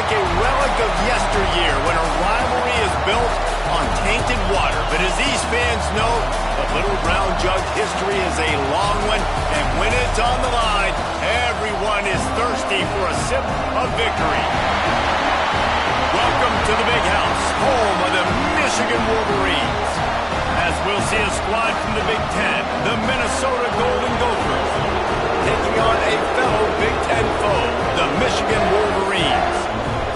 like a relic of yesteryear when a rivalry is built on tainted water. But as these fans know, the Little Brown Jug history is a long one, and when it's on the line, everyone is thirsty for a sip of victory. Welcome to the Big House, home of the Michigan Wolverines. As we'll see a squad from the Big Ten, the Minnesota Golden Gophers, taking on a fellow Big Ten foe, the Michigan Wolverines.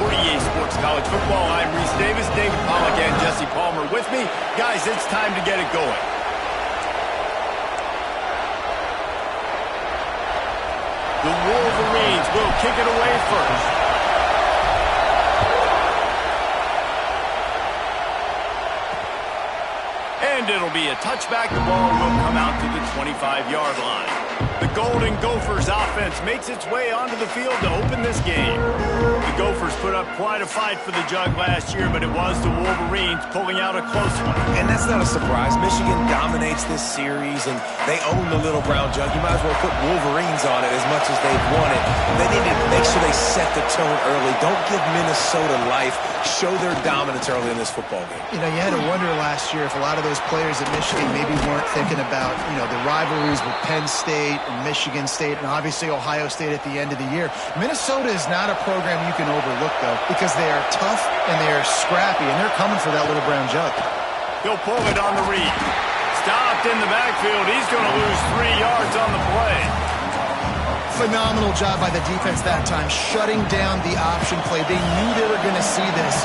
For EA Sports College Football, I'm Reese Davis, David Pollack, and Jesse Palmer with me. Guys, it's time to get it going. The Wolverines will kick it away first. And it'll be a touchback. The ball will come out to the 25-yard line. The Golden Gophers offense makes its way onto the field to open this game. The Gophers put up quite a fight for the Jug last year, but it was the Wolverines pulling out a close one. And that's not a surprise. Michigan dominates this series, and they own the Little Brown Jug. You might as well put Wolverines on it as much as they've won it. They need to make sure they set the tone early. Don't give Minnesota life. Show their dominance early in this football game. You know, you had to wonder last year if a lot of those players at Michigan maybe weren't thinking about, the rivalries with Penn State and Michigan State and obviously Ohio State at the end of the year. Minnesota is not a program you can overlook, though, because they are tough and they are scrappy, and they're coming for that Little Brown Jug. He'll pull it on the read. Stopped in the backfield. He's going to lose 3 yards on the play. Phenomenal job by the defense that time, shutting down the option play. They knew they were going to see this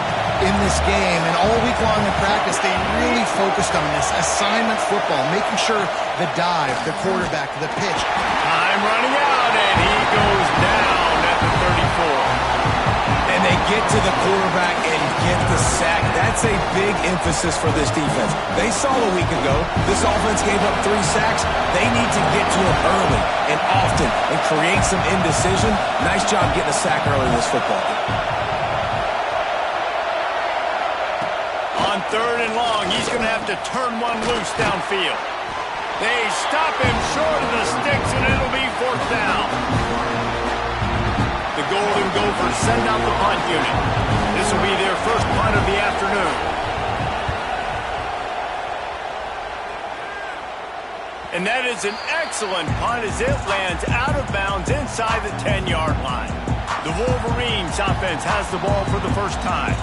in this game, and all week long in practice, they really focused on this assignment football, making sure the dive, the quarterback, the pitch. Time running out, and he goes down at the 34. And they get to the quarterback and get the sack. That's a big emphasis for this defense. They saw a week ago this offense gave up 3 sacks. They need to get to him early and often and create some indecision. Nice job getting a sack early in this football game. On 3rd and long, he's going to have to turn one loose downfield. They stop him short of the sticks, and it'll be 4th down. The Golden Gophers send out the punt unit. This will be their first punt of the afternoon. And that is an excellent punt as it lands out of bounds inside the 10-yard line. The Wolverines offense has the ball for the first time.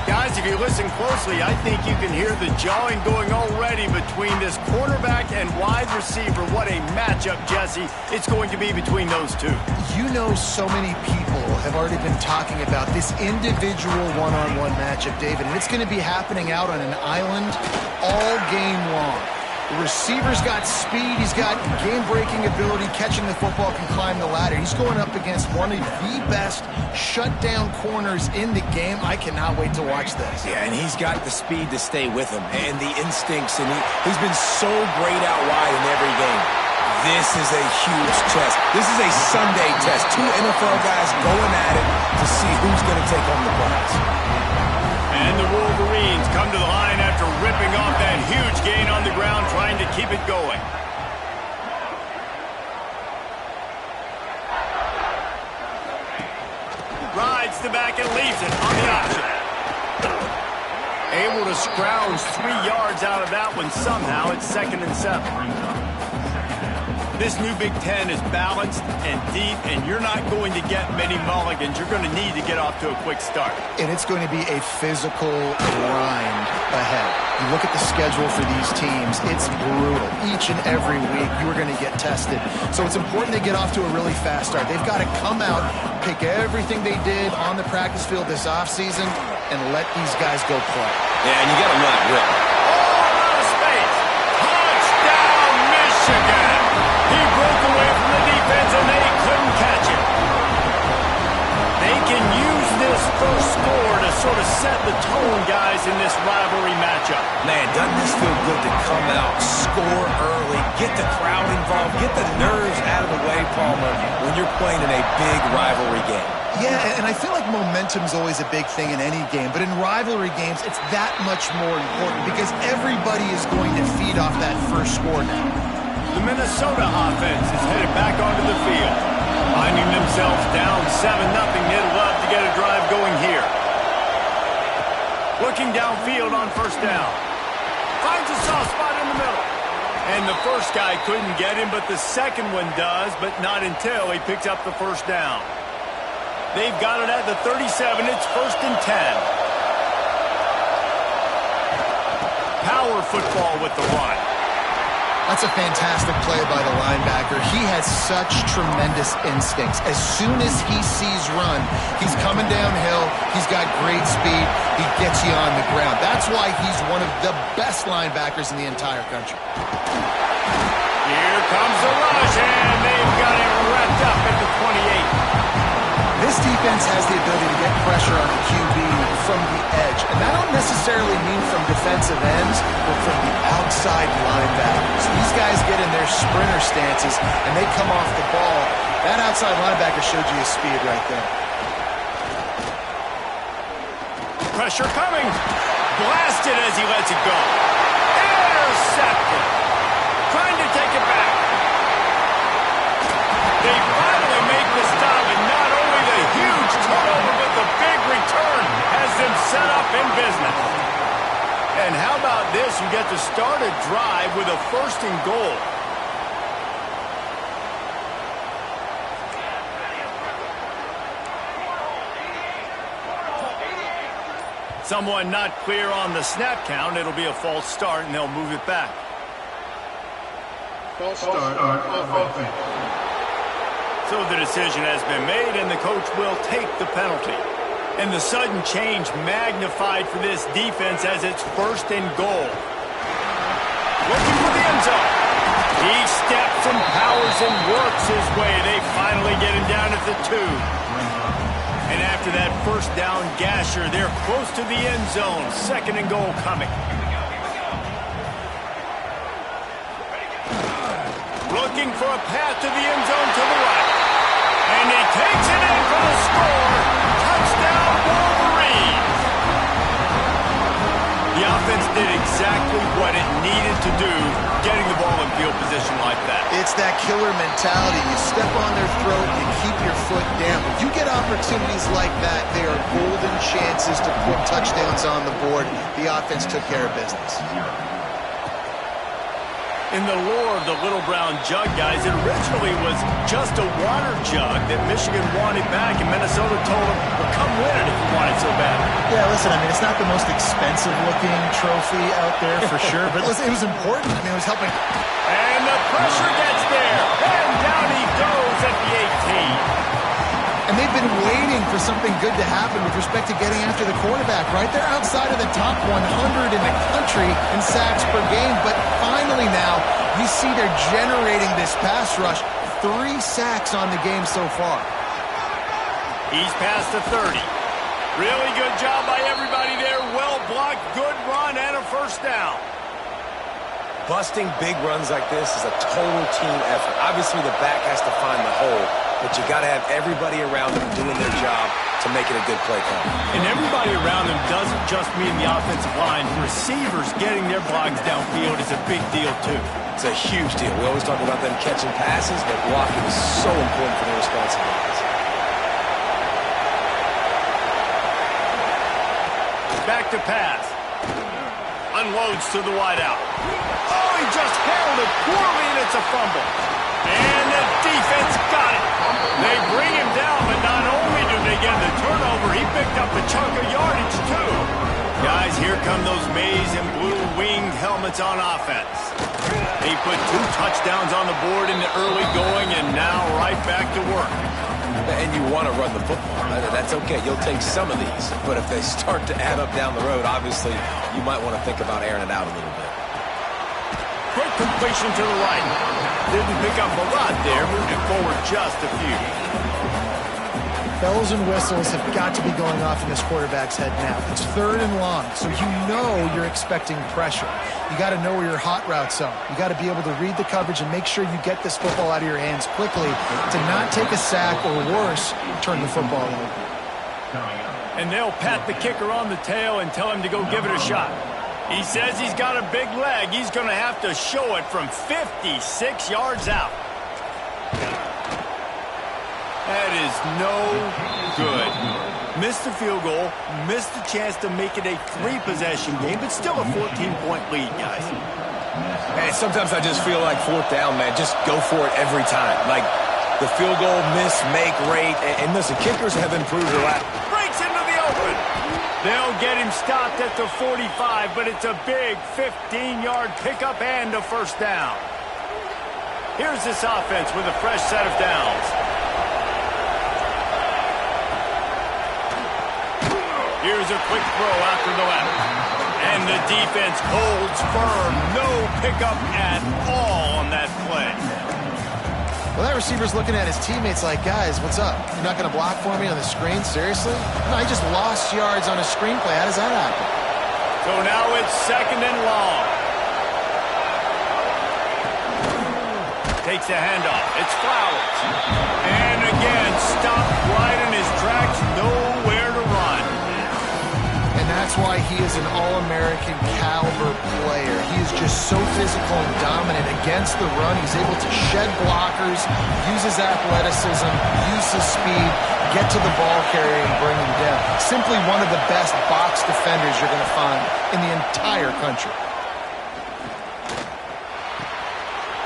Guys, if you listen closely, I think you can hear the jawing going already between this quarterback and wide receiver. What a matchup, Jesse, it's going to be between those two. You know, so many people have already been talking about this individual one-on-one matchup, David, and it's going to be happening out on an island all game long. The receiver's got speed, he's got game-breaking ability, catching the football, can climb the ladder. He's going up against one of the best shutdown corners in the game. I cannot wait to watch this. Yeah, and he's got the speed to stay with him and the instincts, and he's been so great out wide in every game. This is a huge test. This is a Sunday test. 2 NFL guys going at it to see who's going to take home the prize. And the Wolverines come to the line after ripping off that huge gain on the ground, trying to keep it going. Rides the back and leaves it on the option. Able to scrounge 3 yards out of that one somehow. It's 2nd and 7. This new Big Ten is balanced and deep, and you're not going to get many mulligans. You're going to need to get off to a quick start. And it's going to be a physical grind ahead. You look at the schedule for these teams, it's brutal. Each and every week, you are going to get tested. So it's important they get off to a really fast start. They've got to come out, pick everything they did on the practice field this offseason, and let these guys go play. Yeah, and you got to let it rip. Oh, out of space. Touchdown, Michigan. He broke away from the defense, and they couldn't catch it. They can use this first score to sort of set the tone, guys, in this rivalry matchup. Man, doesn't this feel good to come out, score early, get the crowd involved, get the nerves out of the way, Palmer, when you're playing in a big rivalry game? Yeah, and I feel like momentum's always a big thing in any game, but in rivalry games, it's that much more important because everybody is going to feed off that first score now. The Minnesota offense is headed back onto the field. Finding themselves down 7-0, they'd love to get a drive going here. looking downfield on first down. Finds a soft spot in the middle. And the first guy couldn't get him, but the second one does, but not until he picks up the first down. They've got it at the 37. It's 1st and 10. Power football with the run. That's a fantastic play by the linebacker. He has such tremendous instincts. As soon as he sees run, he's coming downhill. He's got great speed. He gets you on the ground. That's why he's one of the best linebackers in the entire country. Here comes the rush, and they've got him wrapped up at the 28. This defense has the ability to get pressure on the QB from the edge. And that don't necessarily mean from defensive ends, but from the outside linebackers. These guys get in their sprinter stances, and they come off the ball. That outside linebacker showed you his speed right there. Pressure coming. Blasted as he lets it go. Intercepted. Trying to take it back. They finally make the stop, and not only the huge turnover, but the big return has them set up in business. And how about this? You get to start a drive with a 1st and goal. Someone not clear on the snap count. It'll be a false start, and they'll move it back. False start on offense. So the decision has been made, and the coach will take the penalty. And the sudden change magnified for this defense as it's 1st and goal. Looking for the end zone. He steps and powers and works his way. They finally get him down at the 2. And after that first down gasher, they're close to the end zone. 2nd and goal coming. Looking for a path to the end zone to the right. And he takes it in for the score. Touchdown, Wolverines. The offense did exactly what it needed to do, getting the ball in field position like that. It's that killer mentality. You step on their throat, you keep your foot down. When you get opportunities like that, they are golden chances to put touchdowns on the board. The offense took care of business. In the lore of the Little Brown Jug, guys, it originally was just a water jug that Michigan wanted back, and Minnesota told them, well, come win it if you want it so bad. Yeah, listen, I mean, it's not the most expensive-looking trophy out there for sure, but listen, it was important. I mean, it was helping. And the pressure gets there, and down he goes at the 18. And they've been waiting for something good to happen with respect to getting after the quarterback, right? They're outside of the top 100 in the country in sacks per game, but finally now you see they're generating this pass rush. 3 sacks on the game so far. He's past the 30. Really good job by everybody there. Well blocked, good run, and a first down. Busting big runs like this is a total team effort. Obviously, the back has to find the hole, but you got to have everybody around them doing their job to make it a good play call. And everybody around them doesn't just mean the offensive line. Receivers getting their blocks downfield is a big deal, too. It's a huge deal. We always talk about them catching passes, but blocking is so important for their responsibilities. Back to pass. Unloads to the wideout. Oh, he just handled it poorly, and it's a fumble. And the defense got it. They bring him down, but not only do they get the turnover, he picked up a chunk of yardage, too. Guys, here come those maize and blue winged helmets on offense. He put 2 touchdowns on the board in the early going, and now right back to work. And you want to run the football. That's okay. You'll take some of these. But if they start to add up down the road, obviously, you might want to think about airing it out a little bit. Quick completion to the right. Didn't pick up a lot there, moving forward just a few. Bells and whistles have got to be going off in this quarterback's head now. It's 3rd and long, so you know you're expecting pressure. You got to know where your hot routes are. You got to be able to read the coverage and make sure you get this football out of your hands quickly to not take a sack or worse, turn the football over. And they'll pat the kicker on the tail and tell him to go give it a shot. He says he's got a big leg. He's going to have to show it from 56 yards out. That is no good. Missed the field goal, missed the chance to make it a 3-possession game, but still a 14-point lead, guys. Man, sometimes I just feel like fourth down, man. Just go for it every time. Like the field goal miss, make rate. And listen, kickers have improved a lot. Breaks into the open. They'll get him stopped at the 45, but it's a big 15-yard pickup and a first down. Here's this offense with a fresh set of downs. Here's a quick throw out to the left. And the defense holds firm. No pickup at all on that play. Well, that receiver's looking at his teammates like, guys, what's up? You're not going to block for me on the screen? Seriously? No, he just lost yards on a screenplay. How does that happen? So now it's 2nd and long. Takes a handoff. It's Flowers. And again, stopped right in his tracks. Nowhere to run. And that's why he is an All-American caliber player. He is just so physical and dominant against the run. He's able to shed blockers, use his athleticism, use his speed, get to the ball carrier and bring him down. Simply one of the best box defenders you're going to find in the entire country.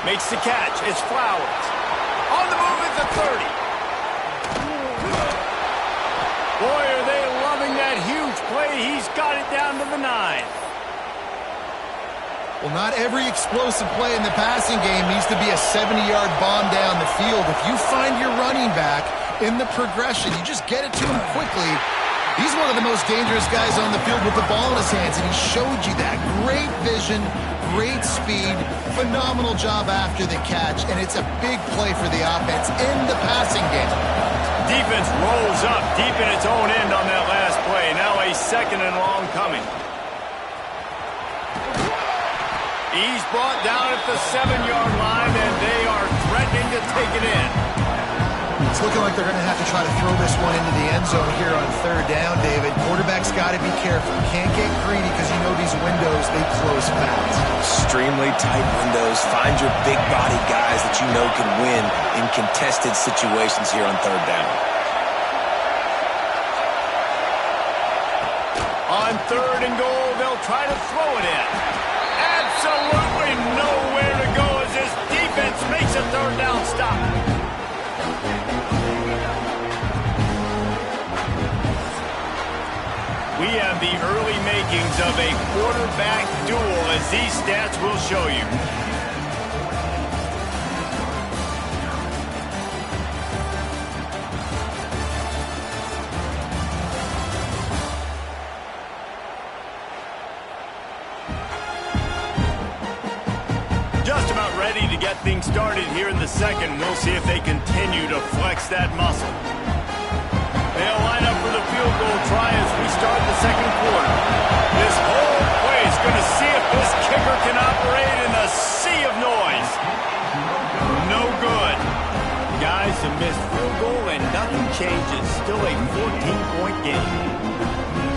Makes the catch. It's Flowers. On the move at the 30. Boy, are they loving that huge play. He's got it down to the 9. Well, not every explosive play in the passing game needs to be a 70-yard bomb down the field. If you find your running back in the progression, you just get it to him quickly. He's one of the most dangerous guys on the field with the ball in his hands, and he showed you that. Great vision, great speed, phenomenal job after the catch, and it's a big play for the offense in the passing game. Defense rolls up deep in its own end on that last play. Now a 2nd and long coming. He's brought down at the 7-yard line, and they are threatening to take it in. It's looking like they're going to have to try to throw this one into the end zone here on 3rd down, David. Quarterback's got to be careful. Can't get greedy because you know these windows, they close fast. Extremely tight windows. Find your big body guys that you know can win in contested situations here on 3rd down. On 3rd and goal, they'll try to throw it in. Absolutely nowhere to go as this defense makes a 3rd down stop. We have the early makings of a quarterback duel, as these stats will show you. Just about ready to get things started here in the 2nd. We'll see if they continue to flex that muscle. They'll line up for the field goal try as we start the 2nd quarter. This whole play is going to see if this kicker can operate in the sea of noise. No good. Guys, a missed field goal and nothing changes. Still a 14-point game.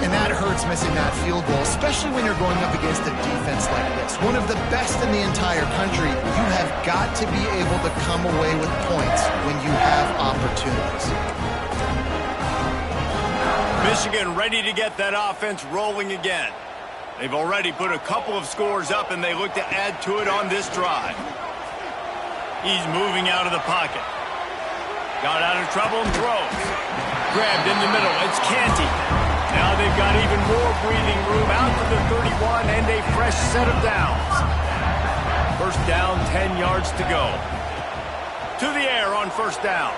And that hurts missing that field goal, especially when you're going up against a defense like this. One of the best in the entire country. You have got to be able to come away with points when you have opportunities. Michigan ready to get that offense rolling again. They've already put a couple of scores up, and they look to add to it on this drive. He's moving out of the pocket. Got out of trouble and throws. Grabbed in the middle. It's Canty. Now they've got even more breathing room out to the 31 and a fresh set of downs. First down, 10 yards to go. To the air on 1st down.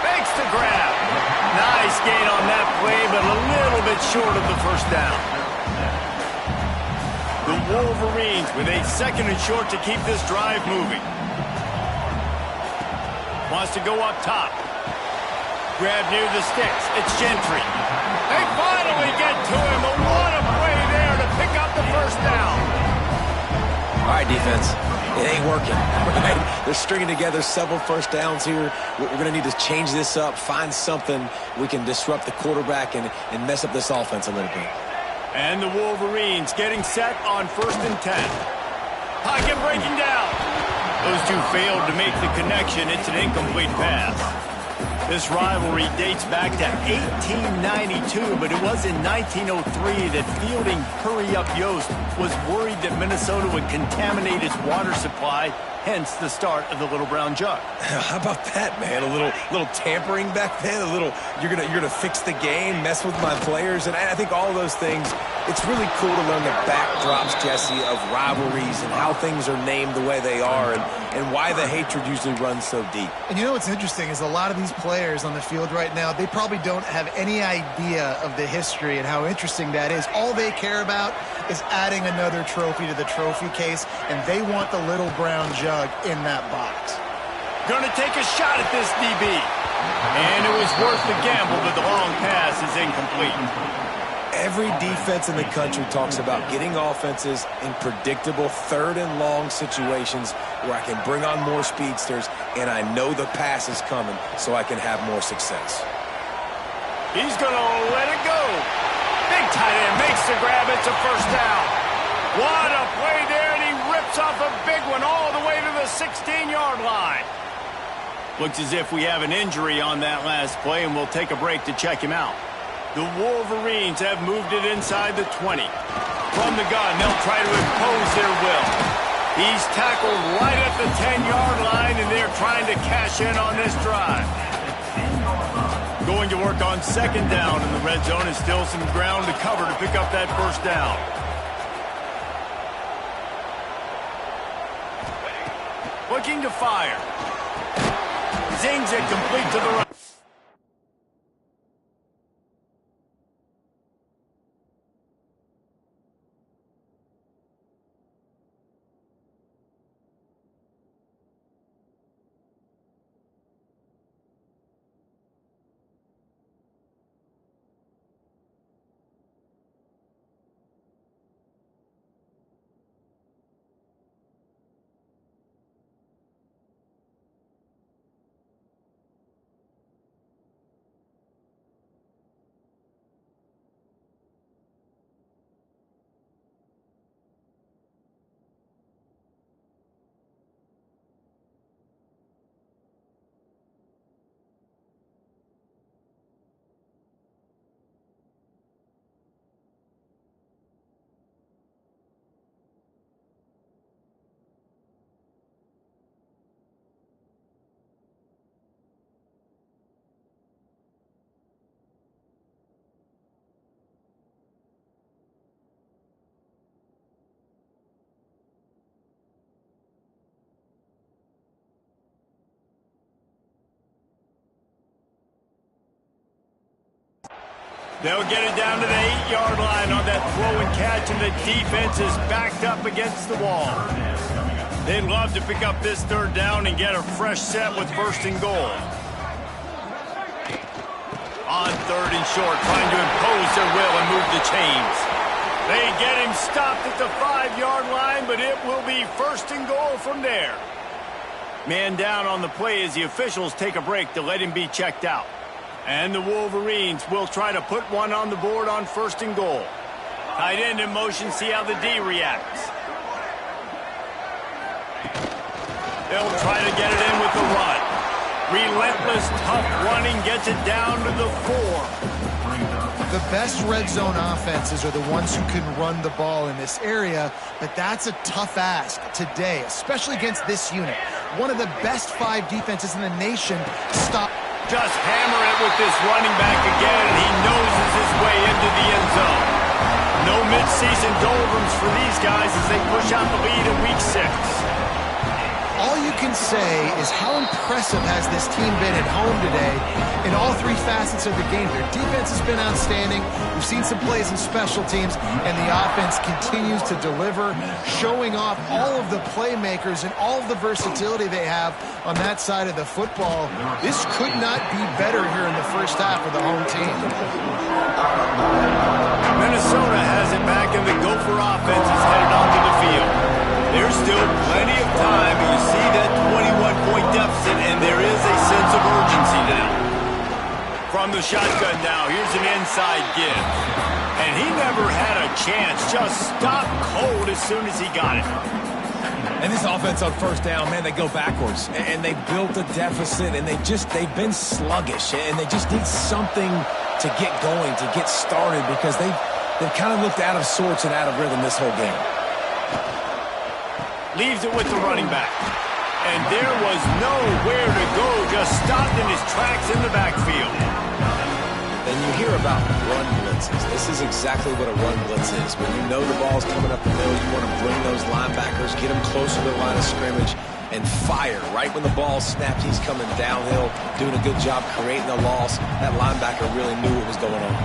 Makes the grab. Nice gain on that play, but a little bit short of the first down. The Wolverines with a 2nd and short to keep this drive moving. Wants to go up top. Grab near the sticks. It's Gentry. They finally get to him. But what a play there to pick up the first down. All right, defense. It ain't working. Right? They're stringing together several first downs here. We're going to need to change this up, find something we can disrupt the quarterback and mess up this offense a little bit. And the Wolverines getting set on 1st and 10. Pocket breaking down. Those two failed to make the connection. It's an incomplete pass. This rivalry dates back to 1892, but it was in 1903 that fielding Hurry Up Yost was worried that Minnesota would contaminate his water supply, hence the start of the Little Brown Jug. How about that, man? A little tampering back then, you're gonna fix the game, mess with my players, and I think all those things. It's really cool to learn the backdrops, Jesse, of rivalries and how things are named the way they are and why the hatred usually runs so deep. And you know what's interesting is a lot of these players on the field right now, they probably don't have any idea of the history and how interesting that is. All they care about is adding another trophy to the trophy case, and they want the Little Brown Jug in that box. Gonna take a shot at this DB. And it was worth the gamble, but the long pass is incomplete. Every defense in the country talks about getting offenses in predictable third and long situations where I can bring on more speedsters and I know the pass is coming so I can have more success. He's going to let it go. Big tight end makes the grab. It's a first down. What a play there, and he rips off a big one all the way to the 16-yard line. Looks as if we have an injury on that last play, and we'll take a break to check him out. The Wolverines have moved it inside the 20. From the gun, they'll try to impose their will. He's tackled right at the 10-yard line, and they're trying to cash in on this drive. Going to work on second down in the red zone, and still some ground to cover to pick up that first down. Looking to fire. Zings it complete to the right. They'll get it down to the 8-yard line on that throw and catch, and the defense is backed up against the wall. They'd love to pick up this third down and get a fresh set with first and goal. On third and short, trying to impose their will and move the chains. They get him stopped at the 5-yard line, but it will be first and goal from there. Man down on the play as the officials take a break to let him be checked out. And the Wolverines will try to put one on the board on first and goal. Tight end in motion, see how the D reacts. They'll try to get it in with the run. Relentless, tough running gets it down to the 4. The best red zone offenses are the ones who can run the ball in this area, but that's a tough ask today, especially against this unit. One of the best 5 defenses in the nation stop. Just hammer it with this running back again, and he noses his way into the end zone. No midseason doldrums for these guys as they push out the lead in week 6. All you can say is how impressive has this team been at home today in all 3 facets of the game. Their defense has been outstanding. We've seen some plays in special teams, and the offense continues to deliver, showing off all of the playmakers and all of the versatility they have on that side of the football. This could not be better here in the first half of the home team. Minnesota has it back, and the Gopher offense is headed onto the field. There's still plenty of time, and you see that 21-point deficit, and there is a sense of urgency now. From the shotgun now, here's an inside give. And he never had a chance, just stopped cold as soon as he got it. And this offense on first down, man, they go backwards. And they built a deficit, and they've been sluggish. And they just need something to get going, to get started, because they've kind of looked out of sorts and out of rhythm this whole game. Leaves it with the running back. And there was nowhere to go, just stopped in his tracks in the backfield. And you hear about run blitzes. This is exactly what a run blitz is. When you know the ball's coming up the middle, you want to bring those linebackers, get them closer to the line of scrimmage, and fire. Right when the ball snapped, he's coming downhill, doing a good job creating a loss. That linebacker really knew what was going on.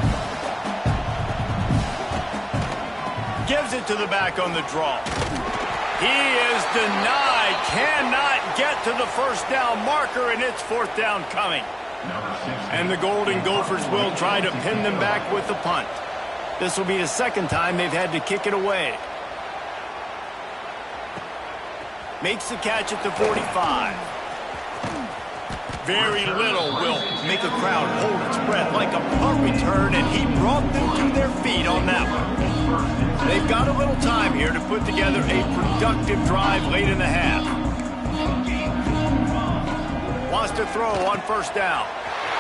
Gives it to the back on the draw. He is denied, cannot get to the first down marker, and it's fourth down coming. And the Golden Gophers will try to pin them back with the punt. This will be the second time they've had to kick it away. Makes the catch at the 45. Very little will make a crowd hold its breath, like a punt return, and he brought them to their feet on that one. They've got a little time here to put together a productive drive late in the half. Wants to throw on first down.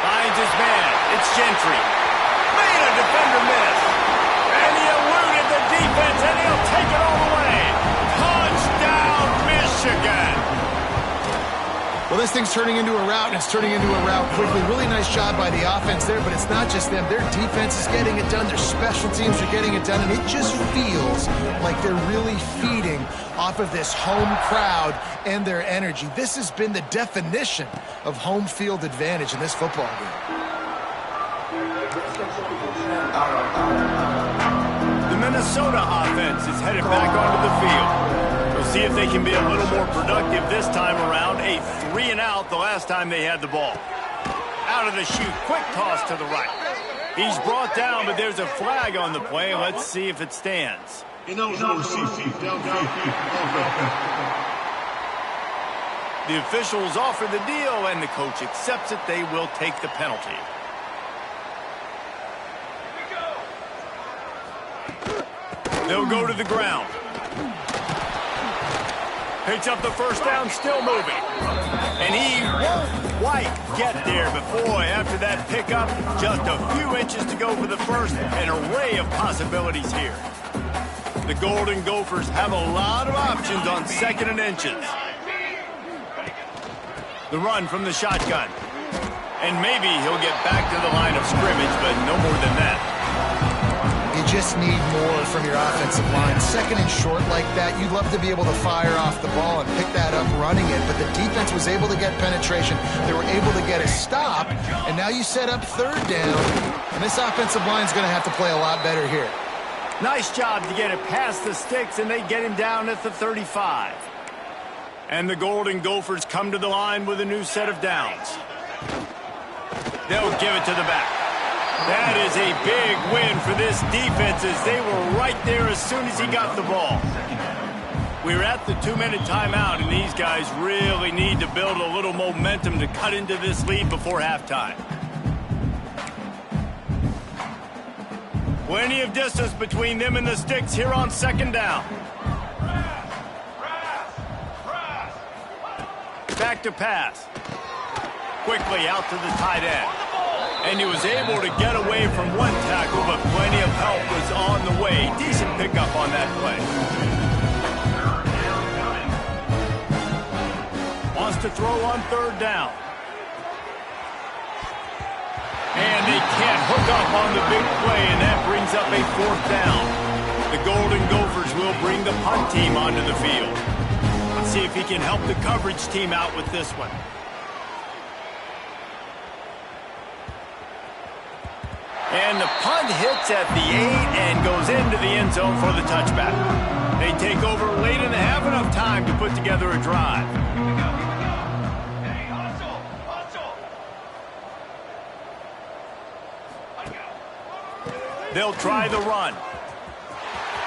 Finds his man. It's Gentry. Made a defender miss. And he eluded the defense, and he'll take it all the way. Touchdown, Michigan. Well, this thing's turning into a route, and it's turning into a route quickly. Really nice job by the offense there, but it's not just them. Their defense is getting it done. Their special teams are getting it done, and it just feels like they're really feeding off of this home crowd and their energy. This has been the definition of home field advantage in this football game. The Minnesota offense is headed back onto the field. We'll see if they can be a little more productive this time around. A 3-and-out the last time they had the ball. Out of the chute, quick toss to the right. He's brought down, but there's a flag on the play. Let's see if it stands. The officials offer the deal, and the coach accepts it. They will take the penalty. They'll go to the ground. Picks up the first down, still moving. And he won't quite get there, but boy, after that pickup, just a few inches to go for the first. An array of possibilities here. The Golden Gophers have a lot of options on second and inches. The run from the shotgun. And maybe he'll get back to the line of scrimmage, but no more than that. You just need more from your offensive line. Second and short like that, you'd love to be able to fire off the ball and pick that up running it, but the defense was able to get penetration. They were able to get a stop, and now you set up third down, and this offensive line is going to have to play a lot better here. Nice job to get it past the sticks, and they get him down at the 35. And the Golden Gophers come to the line with a new set of downs. They'll give it to the back. That is a big win for this defense, as they were right there as soon as he got the ball. We're at the 2-minute timeout, and these guys really need to build a little momentum to cut into this lead before halftime. Plenty of distance between them and the sticks here on second down. Back to pass. Quickly out to the tight end. And he was able to get away from one tackle, but plenty of help was on the way. Decent pickup on that play. Wants to throw on third down. And they can't hook up on the big play, and that brings up a fourth down. The Golden Gophers will bring the punt team onto the field. Let's see if he can help the coverage team out with this one. And the punt hits at the 8 and goes into the end zone for the touchback. They take over late and have enough time to put together a drive. They'll try the run.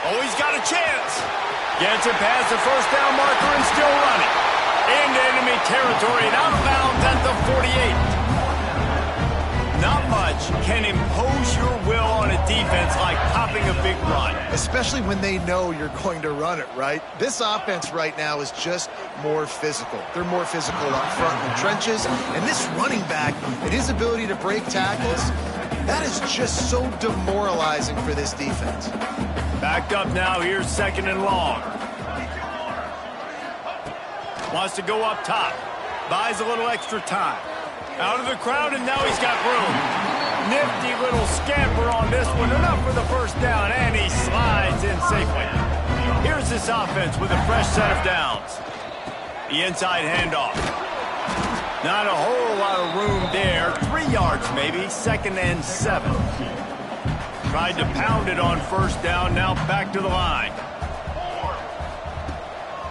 Oh, he's got a chance. Gets it past the first down marker and still running. Into enemy territory and out of bounds at the 48. Not much coach can impose your will on a defense like popping a big run. Especially when they know you're going to run it, right? This offense right now is just more physical. They're more physical up front in the trenches. And this running back and his ability to break tackles, that is just so demoralizing for this defense. Backed up now, here's 2nd and long. Wants to go up top. Buys a little extra time. Out of the crowd, and now he's got room. Nifty little scamper on this one. Enough for the first down, and he slides in safely. Here's this offense with a fresh set of downs. The inside handoff. Not a whole lot of room there. 3 yards maybe, 2nd and 7. Tried to pound it on first down, now back to the line.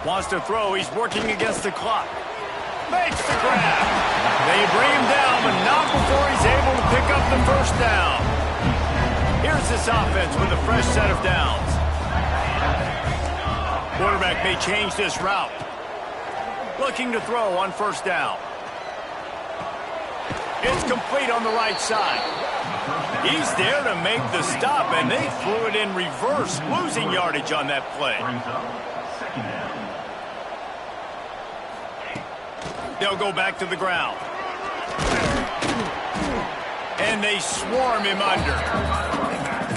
Wants to throw, he's working against the clock. Makes the grab. They bring him down, but not before he's able to pick up the first down. Here's this offense with a fresh set of downs. Quarterback may change this route. Looking to throw on first down. It's complete on the right side. He's there to make the stop, and they threw it in reverse, losing yardage on that play. They'll go back to the ground. And they swarm him under.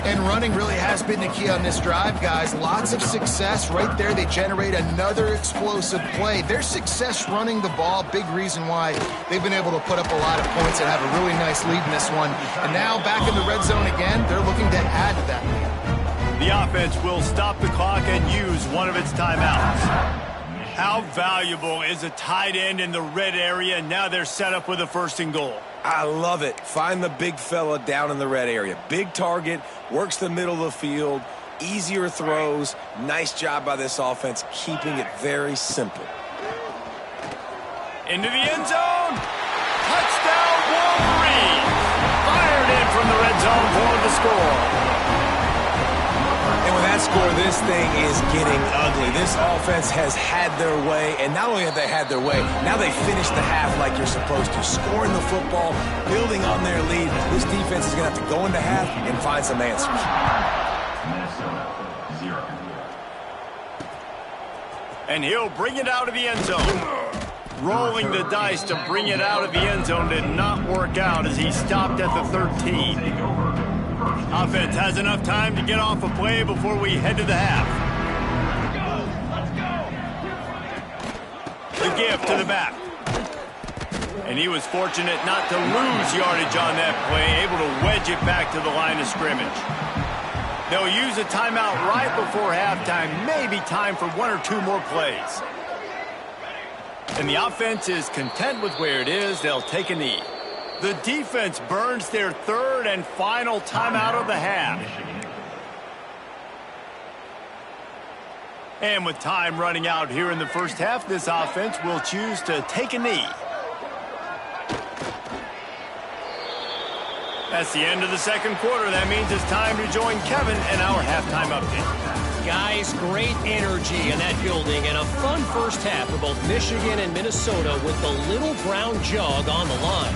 And running really has been the key on this drive, guys. Lots of success right there. They generate another explosive play. Their success running the ball, big reason why they've been able to put up a lot of points and have a really nice lead in this one. And now back in the red zone again, they're looking to add to that lead. The offense will stop the clock and use one of its timeouts. How valuable is a tight end in the red area? Now they're set up with a 1st and goal. I love it. Find the big fella down in the red area. Big target, works the middle of the field, easier throws. Nice job by this offense, keeping it very simple. Into the end zone. Touchdown, Wolverine. Fired in from the red zone for the score. And with that score, this thing is getting ugly. This offense has had their way, and not only have they had their way, now they finished the half like you're supposed to. Scoring the football, building on their lead. This defense is going to have to go into half and find some answers. And he'll bring it out of the end zone. Rolling the dice to bring it out of the end zone did not work out as he stopped at the 13. Offense has enough time to get off a play before we head to the half. The give to the back. And he was fortunate not to lose yardage on that play, able to wedge it back to the line of scrimmage. They'll use a timeout right before halftime, maybe time for 1 or 2 more plays. And the offense is content with where it is. They'll take a knee. The defense burns their 3rd and final timeout of the half. And with time running out here in the first half, this offense will choose to take a knee. That's the end of the 2nd quarter. That means it's time to join Kevin and our halftime update. Guys, great energy in that building and a fun first half for both Michigan and Minnesota with the little brown jug on the line.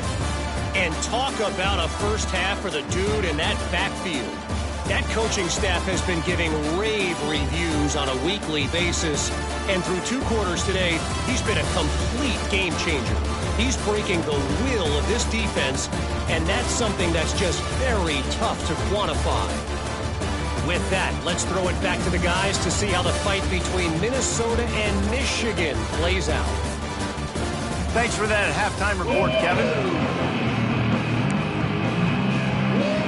And talk about a first half for the dude in that backfield. That coaching staff has been giving rave reviews on a weekly basis. And through 2 quarters today, he's been a complete game changer. He's breaking the will of this defense, and that's something that's just very tough to quantify. With that, let's throw it back to the guys to see how the fight between Minnesota and Michigan plays out. Thanks for that halftime report, Kevin.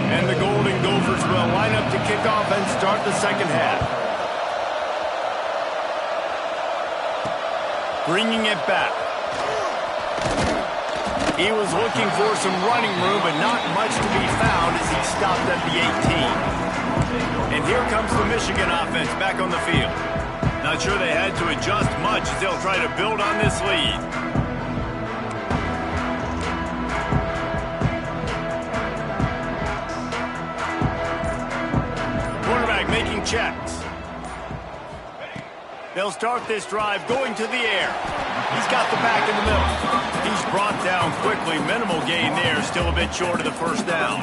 And the Golden Gophers will line up to kick off and start the 2nd half. Bringing it back. He was looking for some running room, but not much to be found as he stopped at the 18. And here comes the Michigan offense back on the field. Not sure they had to adjust much as they'll try to build on this lead. Making checks. They'll start this drive going to the air. He's got the back in the middle. He's brought down quickly. Minimal gain there. Still a bit short of the first down.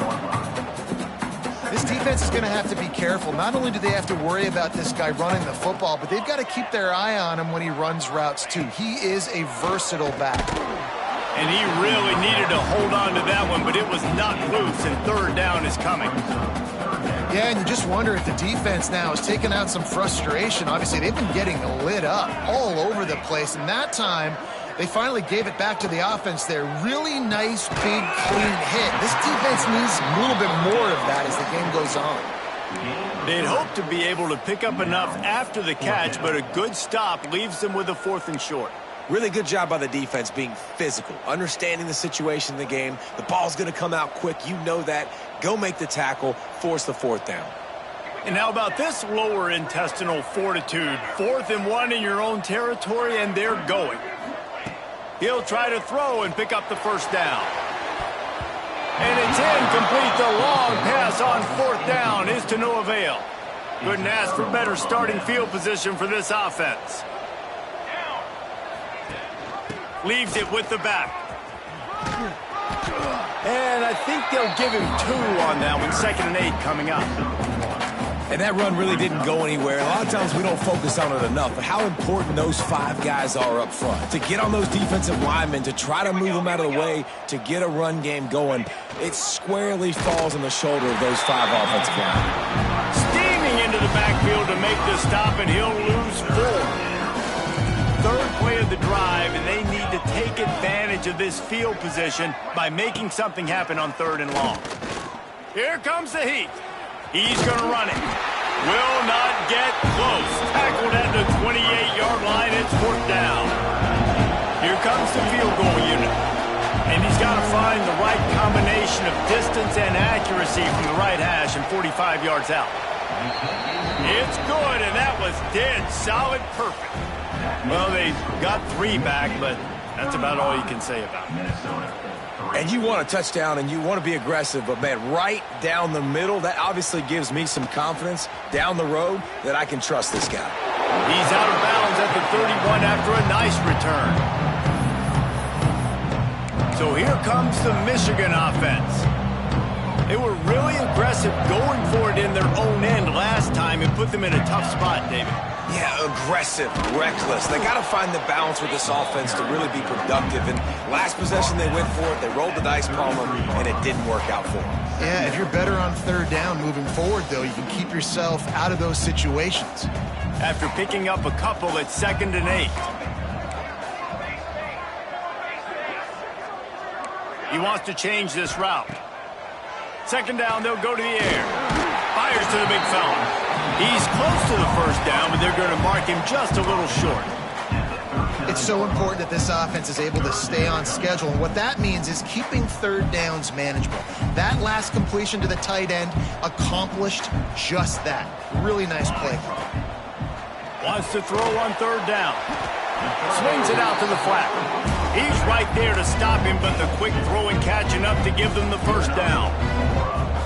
This defense is going to have to be careful. Not only do they have to worry about this guy running the football, but they've got to keep their eye on him when he runs routes too. He is a versatile back. And he really needed to hold on to that one, but it was not loose, and third down is coming. Yeah, and you just wonder if the defense now is taking out some frustration. Obviously, they've been getting lit up all over the place, and that time they finally gave it back to the offense there. Really nice, big, clean hit. This defense needs a little bit more of that as the game goes on. They'd hoped to be able to pick up enough after the catch, but a good stop leaves them with a 4th and short. Really good job by the defense being physical, understanding the situation in the game. The ball's going to come out quick. You know that. Go make the tackle, force the 4th down. And how about this lower intestinal fortitude? 4th and 1 in your own territory, and they're going. He'll try to throw and pick up the first down. And it's incomplete. The long pass on 4th down is to no avail. Couldn't ask for better starting field position for this offense. Leaves it with the back. And I think they'll give him 2 on that one. 2nd and 8 coming up. And that run really didn't go anywhere. A lot of times we don't focus on it enough, but how important those 5 guys are up front. To get on those defensive linemen, to try to move them out of the way, to get a run game going, it squarely falls on the shoulder of those 5 offensive linemen. Steaming into the backfield to make the stop, and he'll lose 4. 3rd play of the drive, and they need to take advantage of this field position by making something happen on 3rd and long. Here comes the heat. He's going to run it. Will not get close. Tackled at the 28-yard line. It's 4th down. Here comes the field goal unit. And he's got to find the right combination of distance and accuracy from the right hash and 45 yards out. It's good, and that was dead solid perfect. Well, they got 3 back, but that's about all you can say about it. And you want a touchdown and you want to be aggressive, but, man, right down the middle, that obviously gives me some confidence down the road that I can trust this guy. He's out of bounds at the 31 after a nice return. So here comes the Michigan offense. They were really aggressive going for it in their own end last time and put them in a tough spot, David. Yeah, aggressive, reckless. They got to find the balance with this offense to really be productive. And last possession, they went for it. They rolled the dice, Palmer, and it didn't work out for them. Yeah, if you're better on 3rd down moving forward, though, you can keep yourself out of those situations. After picking up a couple at 2nd and 8. He wants to change this route. 2nd down, they'll go to the air. Fires to the big fella. He's close to the first down, but they're going to mark him just a little short. It's so important that this offense is able to stay on schedule, and what that means is keeping 3rd downs manageable. That last completion to the tight end accomplished just that. Really nice play. Wants to throw on 3rd down. Swings it out to the flat. He's right there to stop him, but the quick throw and catch enough to give them the first down.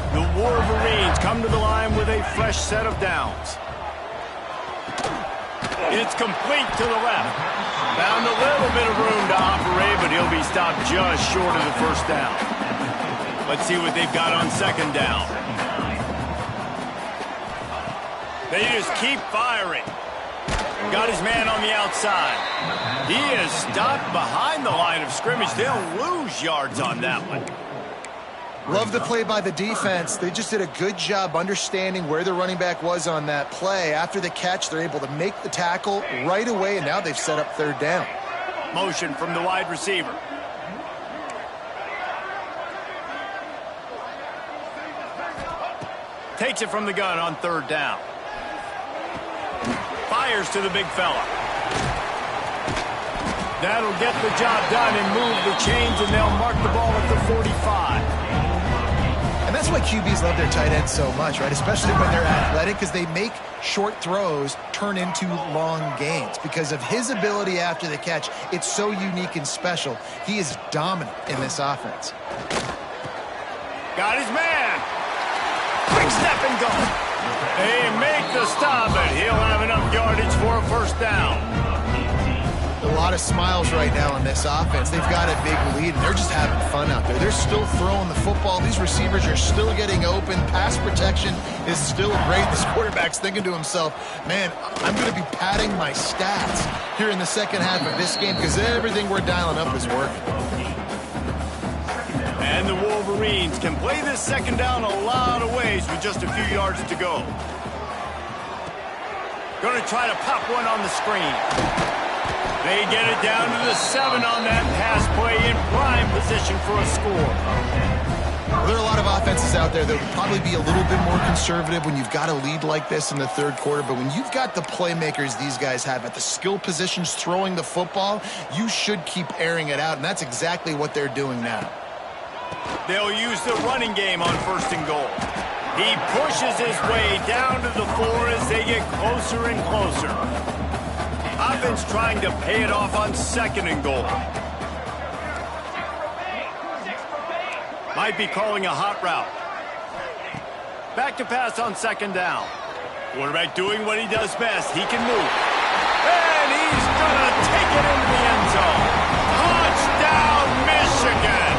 The Wolverines come to the line with a fresh set of downs. It's complete to the left. Found a little bit of room to operate, but he'll be stopped just short of the first down. Let's see what they've got on 2nd down. They just keep firing. Got his man on the outside. He is stopped behind the line of scrimmage. They'll lose yards on that one. Love the play by the defense. They just did a good job understanding where the running back was on that play. After the catch, they're able to make the tackle right away, and now they've set up 3rd down. Motion from the wide receiver. Takes it from the gun on 3rd down. Fires to the big fella. That'll get the job done and move the chains, and they'll mark the ball at the 45. And that's why QBs love their tight ends so much, right? Especially when they're athletic, because they make short throws turn into long gains. Because of his ability after the catch, it's so unique and special. He is dominant in this offense. Got his man. Quick step and go. They make the stop, and he'll have enough yardage for a first down. A lot of smiles right now in this offense. They've got a big lead, and they're just having fun out there. They're still throwing the football. These receivers are still getting open. Pass protection is still great. This quarterback's thinking to himself, man, I'm going to be padding my stats here in the second half of this game because everything we're dialing up is working. And the Wolverines can play this second down a lot of ways with just a few yards to go. Going to try to pop one on the screen. They get it down to the 7 on that pass play in prime position for a score. Well, there are a lot of offenses out there that would probably be a little bit more conservative when you've got a lead like this in the third quarter. But when you've got the playmakers these guys have at the skill positions throwing the football, you should keep airing it out. And that's exactly what they're doing now. They'll use the running game on 1st and goal. He pushes his way down to the 4 as they get closer and closer. Offense trying to pay it off on 2nd and goal. Might be calling a hot route. Back to pass on 2nd down. Quarterback doing what he does best. He can move. And he's going to take it into the end zone. Touchdown, Michigan!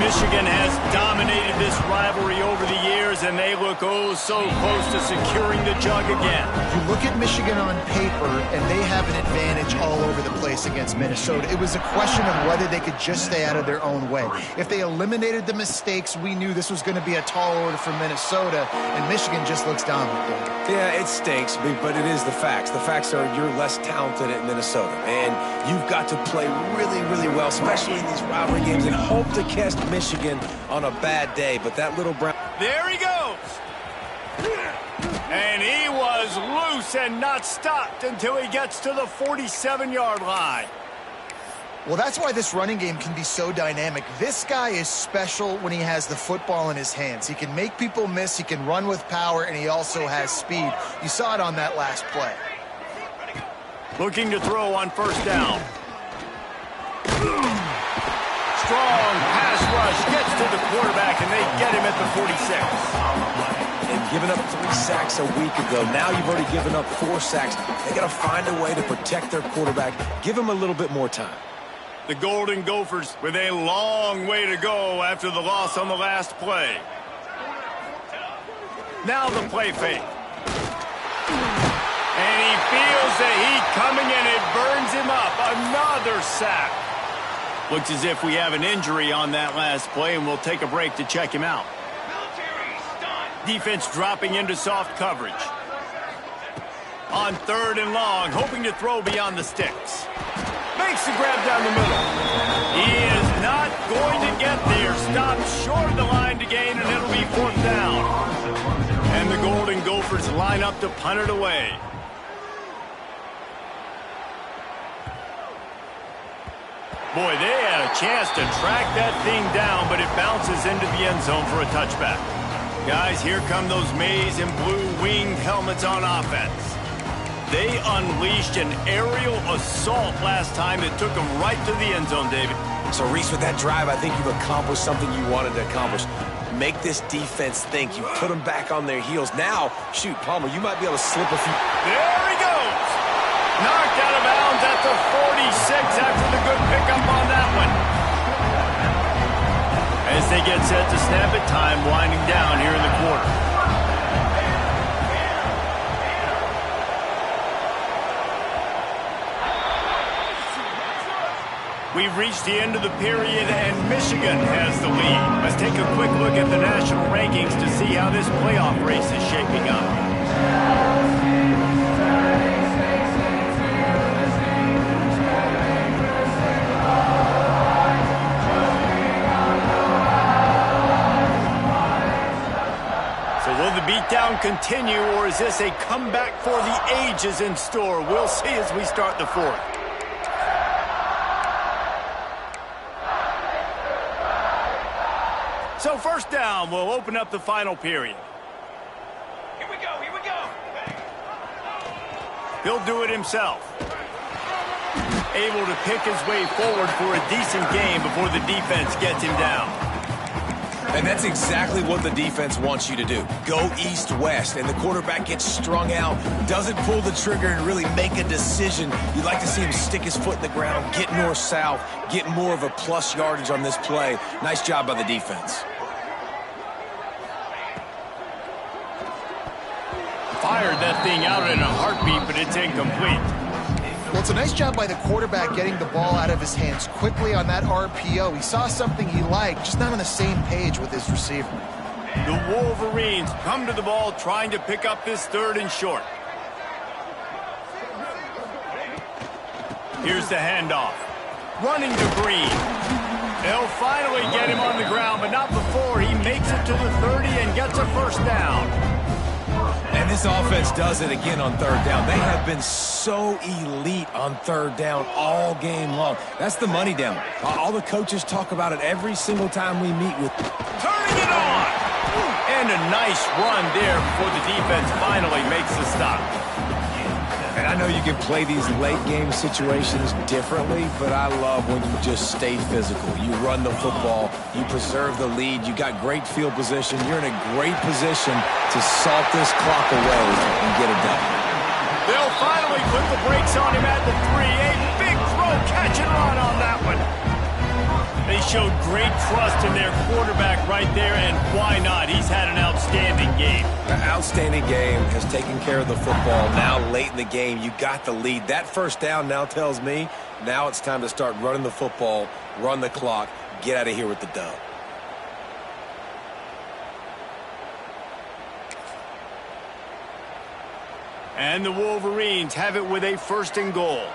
Michigan has dominated this rivalry over the years, and they look oh so close to securing the jug again. You look at Michigan on paper, and they have an advantage all over the place against Minnesota. It was a question of whether they could just stay out of their own way. If they eliminated the mistakes, we knew this was going to be a tall order for Minnesota, and Michigan just looks dominant. Yeah, it stinks, but it is the facts. The facts are you're less talented at Minnesota, and you've got to play really, really well, especially in these rivalry games, and hope to catch Michigan on a bad day. But that little brown... There he goes. And he was loose and not stopped until he gets to the 47-yard line. Well, that's why this running game can be so dynamic. This guy is special when he has the football in his hands. He can make people miss, he can run with power, and he also has speed. You saw it on that last play. Looking to throw on 1st down. Strong pass rush gets to the quarterback, and they get him at the 46. And giving up 3 sacks a week ago. Now you've already given up 4 sacks. They got to find a way to protect their quarterback. Give him a little bit more time. The Golden Gophers with a long way to go after the loss on the last play. Now the play fake. And he feels the heat coming, and it burns him up. Another sack. Looks as if we have an injury on that last play, and we'll take a break to check him out. Defense dropping into soft coverage. On 3rd and long, hoping to throw beyond the sticks. Makes the grab down the middle. He is not going to get there. Stopped short of the line to gain, and it'll be 4th down. And the Golden Gophers line up to punt it away. Boy, they had a chance to track that thing down, but it bounces into the end zone for a touchback. Guys, here come those maize and blue winged helmets on offense. They unleashed an aerial assault last time that took them right to the end zone, David. So, Reese, with that drive, I think you've accomplished something you wanted to accomplish. Make this defense think. You put them back on their heels. Now, shoot, Palmer, you might be able to slip a few. There he goes. Knocked out of bounds at the 46 after the good pickup on that one. As they get set to snap it, time winding down here in the quarter. We've reached the end of the period, and Michigan has the lead. Let's take a quick look at the national rankings to see how this playoff race is shaping up. So will the beatdown continue, or is this a comeback for the ages in store? We'll see as we start the 4th. So 1st down, we'll open up the final period. Here we go, here we go. He'll do it himself. Able to pick his way forward for a decent game before the defense gets him down. And that's exactly what the defense wants you to do. Go east-west, and the quarterback gets strung out, doesn't pull the trigger and really make a decision. You'd like to see him stick his foot in the ground, get north-south, get more of a plus yardage on this play. Nice job by the defense. Fired that thing out in a heartbeat, but it's incomplete. Well, it's a nice job by the quarterback getting the ball out of his hands quickly on that RPO. He saw something he liked, just not on the same page with his receiver. The Wolverines come to the ball trying to pick up this 3rd and short. Here's the handoff. Running to Green. They'll finally get him on the ground, but not before he makes it to the 30 and gets a first down. And this offense does it again on 3rd down. They have been so elite on 3rd down all game long. That's the money down. All the coaches talk about it every single time we meet with. Turning it on! And a nice run there before the defense finally makes the stop. And I know you can play these late-game situations differently, but I love when you just stay physical. You run the football, you preserve the lead, you got great field position, you're in a great position to salt this clock away and get it done. They'll finally put the brakes on him at the 3. A big throw, catch and run on that one. They showed great trust in their quarterback right there, and why not? He's had an outstanding game. An outstanding game, has taken care of the football. Now late in the game, you got the lead. That first down now tells me now it's time to start running the football, run the clock, get out of here with the dub. And the Wolverines have it with a 1st and goal.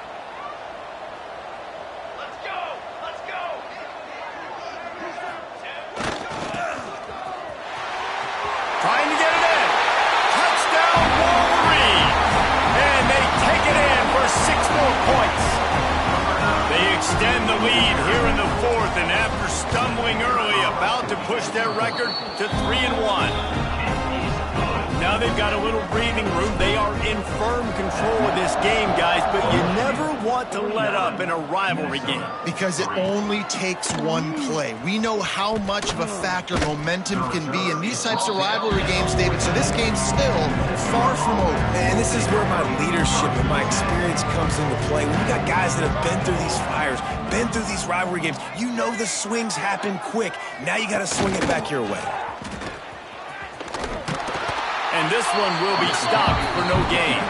Trying to get it in. Touchdown, Wolverine. And they take it in for 6 more points. They extend the lead here in the 4th, and after stumbling early, about to push their record to 3-1. Now they've got a little breathing room. They are in firm control of this game, guys, but you never want to let up in a rivalry game. Because it only takes one play. We know how much of a factor momentum can be in these types of rivalry games, David, so this game's still far from over. And this is where my leadership and my experience comes into play. When you got guys that have been through these fires, been through these rivalry games, you know the swings happen quick. Now you got to swing it back your way. And this one will be stopped for no gain.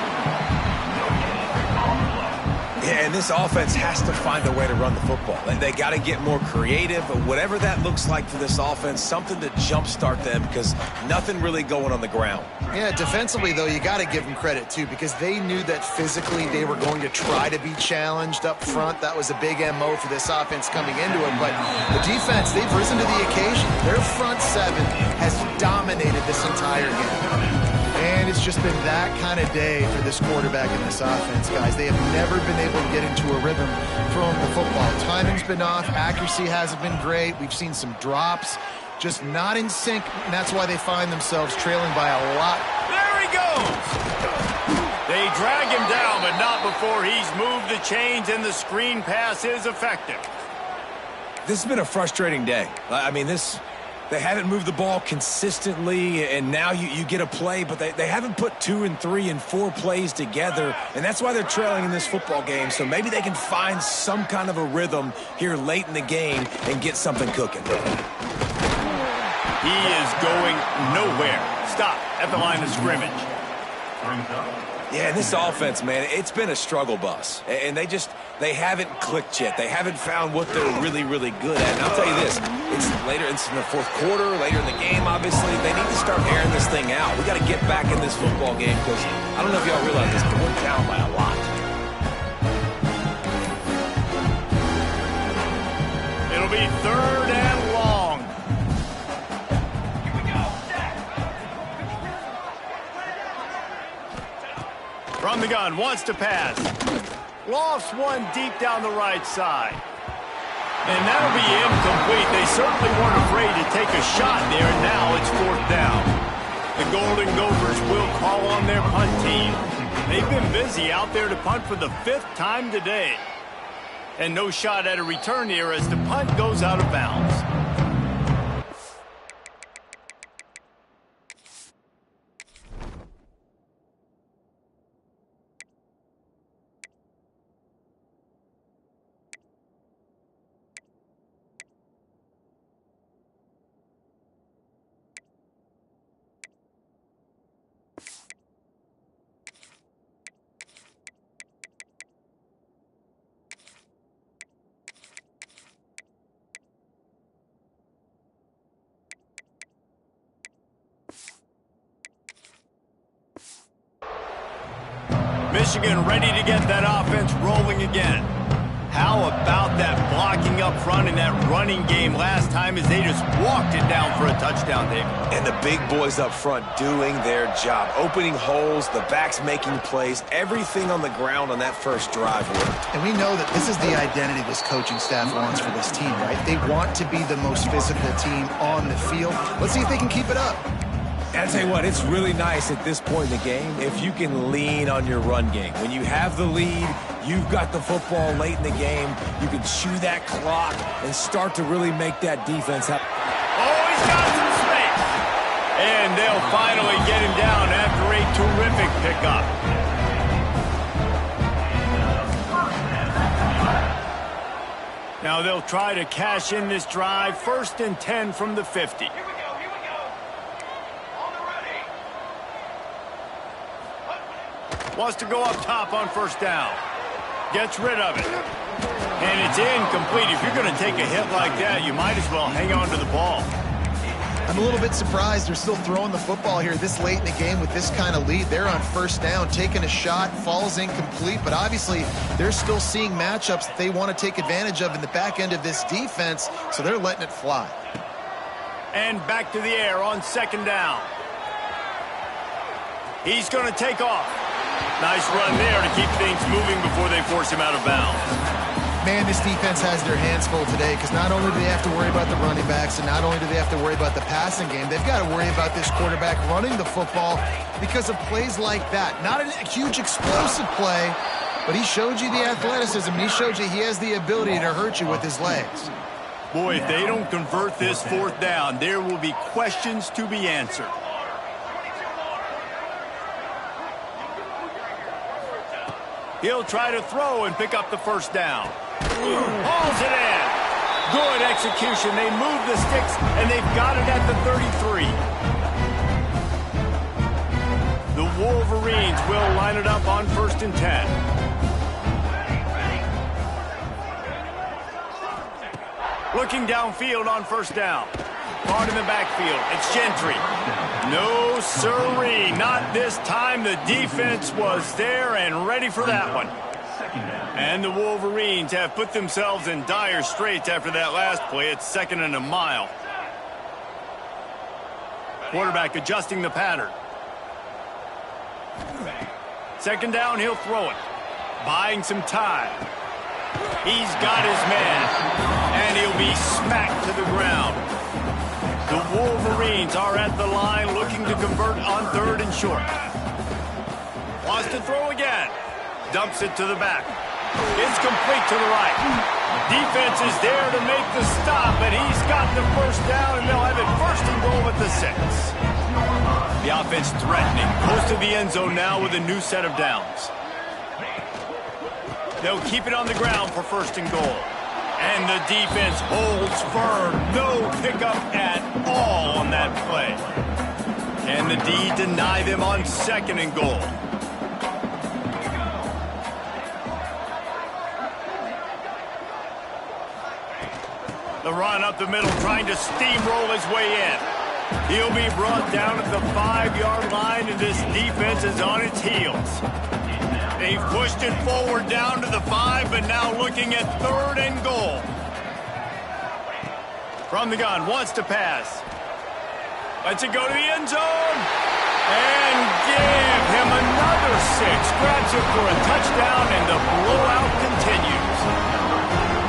Yeah, and this offense has to find a way to run the football. They got to get more creative, but whatever that looks like for this offense, something to jumpstart them because nothing really going on the ground. Yeah, defensively, though, you got to give them credit, too, because they knew that physically they were going to try to be challenged up front. That was a big MO for this offense coming into it. But the defense, they've risen to the occasion. Their front 7 has dominated this entire game. And it's just been that kind of day for this quarterback and this offense, guys. They have never been able to get into a rhythm throwing the football. Timing's been off. Accuracy hasn't been great. We've seen some drops. Just not in sync, and that's why they find themselves trailing by a lot. There he goes! They drag him down, but not before he's moved the chains, and the screen pass is effective. This has been a frustrating day. I mean, they haven't moved the ball consistently, and now you get a play, but they haven't put 2 and 3 and 4 plays together, and that's why they're trailing in this football game. So maybe they can find some kind of a rhythm here late in the game and get something cooking. He is going nowhere. Stop at the line of scrimmage. Yeah, and this offense, man, it's been a struggle bus. And they haven't clicked yet. They haven't found what they're really, really good at. And I'll tell you this, it's in the 4th quarter, later in the game, obviously. They need to start airing this thing out. We got to get back in this football game because I don't know if y'all realize this, but we're down by a lot. It'll be 3rd and long. From the gun, wants to pass. Lofts one deep down the right side. And that'll be incomplete. They certainly weren't afraid to take a shot there, and now it's 4th down. The Golden Gophers will call on their punt team. They've been busy out there to punt for the 5th time today. And no shot at a return here as the punt goes out of bounds. Michigan ready to get that offense rolling again. How about that blocking up front in that running game last time as they just walked it down for a touchdown, Dave? And the big boys up front doing their job, opening holes, the backs making plays, everything on the ground on that first drive worked. And we know that this is the identity this coaching staff wants for this team, right? They want to be the most physical team on the field. Let's see if they can keep it up. And I'll tell you what, it's really nice at this point in the game if you can lean on your run game. When you have the lead, you've got the football late in the game, you can chew that clock and start to really make that defense happen. Oh, he's got some space. And they'll finally get him down after a terrific pickup. Now they'll try to cash in this drive. 1st and 10 from the 50. Here we go. On the ready. Wants to go up top on 1st down. Gets rid of it. And it's incomplete. If you're going to take a hit like that, you might as well hang on to the ball. I'm a little bit surprised they're still throwing the football here this late in the game with this kind of lead. They're on 1st down, taking a shot, falls incomplete, but obviously they're still seeing matchups that they want to take advantage of in the back end of this defense, so they're letting it fly. And back to the air on 2nd down. He's going to take off. Nice run there to keep things moving before they force him out of bounds. Man, this defense has their hands full today because not only do they have to worry about the running backs and not only do they have to worry about the passing game, they've got to worry about this quarterback running the football because of plays like that. Not a huge explosive play, but he showed you the athleticism and he showed you he has the ability to hurt you with his legs. Boy, if they don't convert this 4th down, there will be questions to be answered. He'll try to throw and pick up the 1st down. Hauls it in. Good execution. They move the sticks, and they've got it at the 33. The Wolverines will line it up on 1st and 10. Looking downfield on 1st down. Hard in the backfield. It's Gentry. No sirree. Not this time. The defense was there and ready for that one. And the Wolverines have put themselves in dire straits after that last play. It's 2nd and a mile. Quarterback adjusting the pattern. 2nd down, he'll throw it. Buying some time. He's got his man. And he'll be smacked to the ground. The Wolverines are at the line looking to convert on 3rd and short. Wants to throw again. Dumps it to the back. It's complete to the right. Defense is there to make the stop, and he's got the 1st down, and they'll have it 1st and goal at the 6. The offense threatening. Close to the end zone now with a new set of downs. They'll keep it on the ground for 1st and goal. And the defense holds firm. No pickup at all on that play. Can the D deny them on 2nd and goal? The run up the middle, trying to steamroll his way in. He'll be brought down at the 5-yard line, and this defense is on its heels. They've pushed it forward down to the 5, but now looking at 3rd and goal. From the gun, wants to pass. Lets it go to the end zone. And give him another 6. Grabs it for a touchdown, and the blowout continues.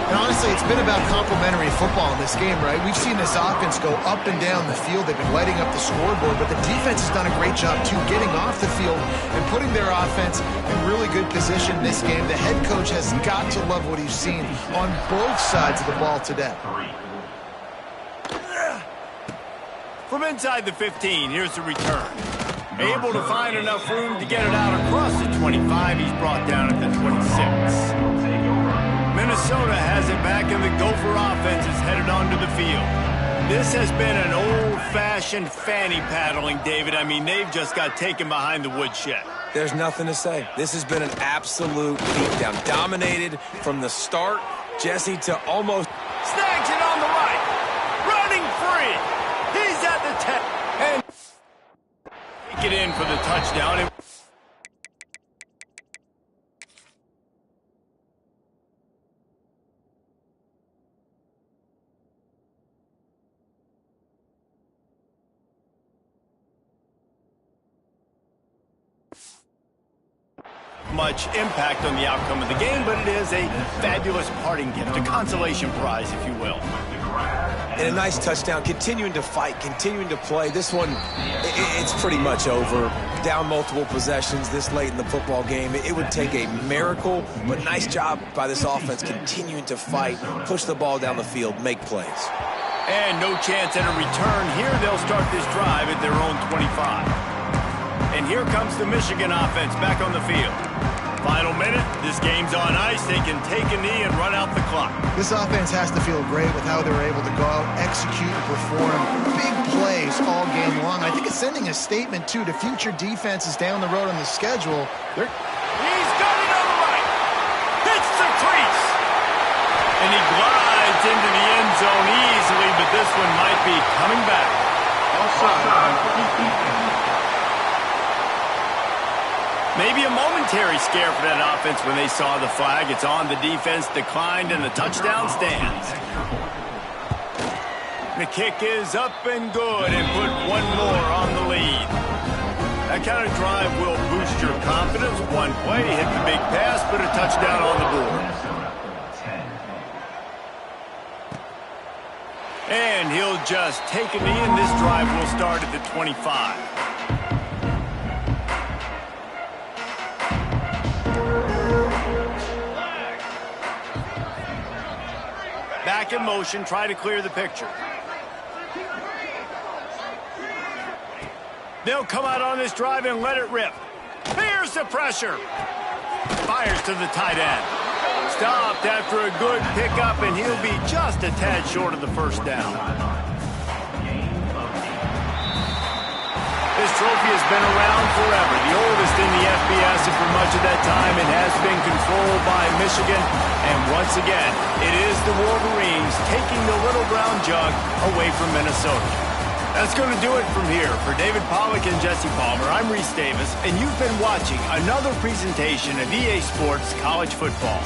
And honestly, it's been about complementary football in this game, right? We've seen this offense go up and down the field. They've been lighting up the scoreboard, but the defense has done a great job, too, getting off the field and putting their offense in really good position in this game. The head coach has got to love what he's seen on both sides of the ball today. From inside the 15, here's the return. Able to find enough room to get it out across the 25. He's brought down at the 26. Minnesota has it back, and the Gopher offense is headed onto the field. This has been an old-fashioned fanny paddling, David. I mean, they've just got taken behind the woodshed. There's nothing to say. This has been an absolute beatdown. Dominated from the start, Jesse, to almost... Snags it on the right. Running free. He's at the 10. And take it in for the touchdown. much impact on the outcome of the game, but it is a fabulous parting gift, a consolation prize, if you will. And a nice touchdown, continuing to fight, continuing to play. This one, it's pretty much over. Down multiple possessions this late in the football game. It would take a miracle, but nice job by this offense continuing to fight, push the ball down the field, make plays. And no chance at a return here. They'll start this drive at their own 25. And here comes the Michigan offense back on the field. Final minute, this game's on ice. They can take a knee and run out the clock. This offense has to feel great with how they're able to go out, execute, and perform big plays all game long. I think it's sending a statement, too, to future defenses down the road on the schedule. He's got it on the right. Hits the crease. And he glides into the end zone easily, but this one might be coming back. Maybe a momentary scare for that offense when they saw the flag. It's on, the defense declined, and the touchdown stands. The kick is up and good, and put one more on the lead. That kind of drive will boost your confidence. One play, hit the big pass, put a touchdown on the board. And he'll just take a knee, and this drive will start at the 25. Back in motion, try to clear the picture. They'll come out on this drive and let it rip. Here's the pressure. Fires to the tight end. Stopped after a good pickup, and he'll be just a tad short of the first down. This trophy has been around forever, the oldest in the FBS, and for much of that time it has been controlled by Michigan. And once again, it is the Wolverines taking the little brown jug away from Minnesota. That's going to do it from here. For David Pollack and Jesse Palmer, I'm Reese Davis, and you've been watching another presentation of EA Sports College Football.